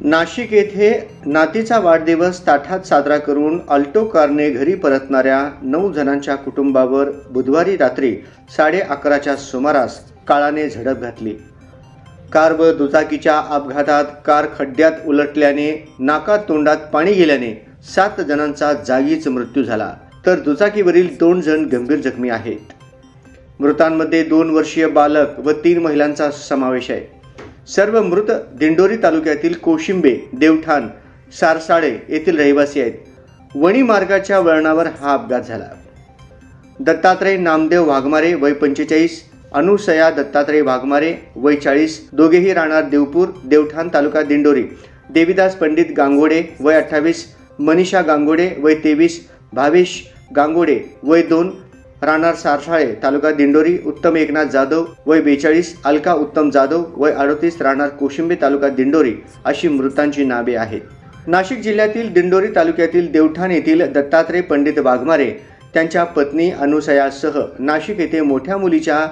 नाशिक येथे नातीचा वाढदिवस ताठात साजरा करून अल्टो कारने घरी परतणाऱ्या 9 जणांच्या कुटुंबावर बुधवारी रात्री 11:30च्या सुमारास काळाने झडप घातली। कार व दुचाकीच्या अपघातात कार खड्ड्यात उलटल्याने नाका तोंडात पाणी गेल्याने 7 जणांचा जागीच मृत्यू झाला, तर दुचाकीवरील 2 जण गंभीर जखमी आहेत। मृतांमध्ये 2 वर्षीय बालक व 3 महिलांचा समावेश आहे। सर्व मृत दिंडोरी तालुक्यातील कोशिंबे, देवठाण, सारसाळे येथील रहिवासी आहेत। वणी मार्गाच्या वळणावर हा अपघात झाला। दत्तात्रय नामदेव वाघमारे वय 45, अनुसया दत्तात्रय वाघमारे वय 40, दोघेही राहणार देवपूर, देवठाण तालुका दिंडोरी। देवीदास पंडित गांगोडे वय 28, मनीषा गांगोडे वय 23, भावेश गांगोडे वय 2, राहणार सारसाळे तालुका दिंडोरी। उत्तम एकनाथ जाधव वय 42, अलका उत्तम जाधव वय 38, राहणार कोशिंबे तालुका दिंडोरी अशी मृतांची नावे आहेत। नाशिक जिल्ह्यातील दिंडोरी तालुक्यातील देवठाण येथील दत्तात्रय पंडित वाघमारे त्यांच्या पत्नी अनुसयासह नाशिक येथे मोठ्या मुलीचा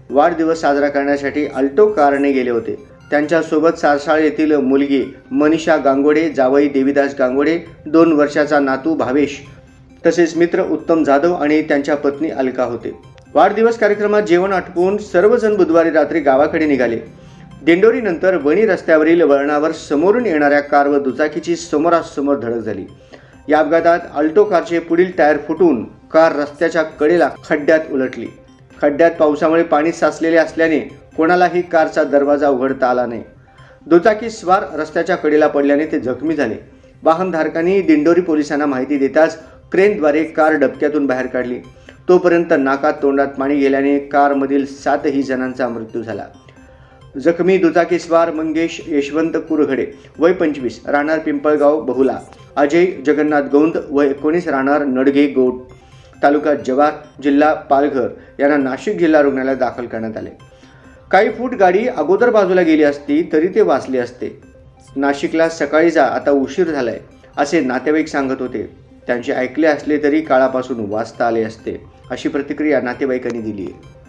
वाढदिवस साजरा करण्यासाठी अल्टो कारने गेले होते। त्यांच्यासोबत सारसाळे येथील मुलगी मनीषा गांगोडे, जावई देवीदास गांगोडे, 2 वर्षाचा नातू भावेश तसेच मित्र उत्तम जाधव आणि त्यांच्या पत्नी अलका होते। वाढदिवस कार्यक्रमात जेवण आटपून सर्वजण बुधवारी रात्री गावाकडे निघाले। दिंडोरी नंतर वणी रस्त्यावरील वळणावर समोरून येणाऱ्या कार व दुचाकीची समोरासमोर धडक झाली। या अपघातात अल्टो कारचे पुढील टायर फुटून कार रस्त्याच्या कडेला खड्ड्यात उलटली। खड्ड्यात पावसामुळे पाणी साचलेले असल्याने कोणालाही कारचा दरवाजा उघडता आला नाही। दुचाकी स्वार रस्त्याच्या कडेला पडल्याने ते जखमी झाले। वाहनधारकांनी दिंडोरी पोलिसांना माहिती देताच क्रेनद्वारे कार डबक्यातून बाहेर काढली। तोपर्यंत नाका तोंडात पाणी गेल्याने कारमधील 7 जणांचा मृत्यू झाला। जखमी दुचाकीस्वार मंगेश यशवंत कुरघडे वय 25, राहणार पिंपळगाव बहुला, अजय जगन्नाथ गौंद वय 19, राहणार नडगे गोड तालुका जव्हार जिल्हा पालघर यांना नाशिक जिल्हा रुग्णालयात दाखल करण्यात आले। काही फूट गाडी अगोदर बाजूला गेली असती तरी ते वाचले असते। नाशिकला सकाळी जा, आता उशीर झालाय असे नातेवाईक सांगत होते। त्यांचे ऐकले असले तरी काळापासून वाचता आले असते, अशी प्रतिक्रिया नातेवाईकांनी दिली आहे।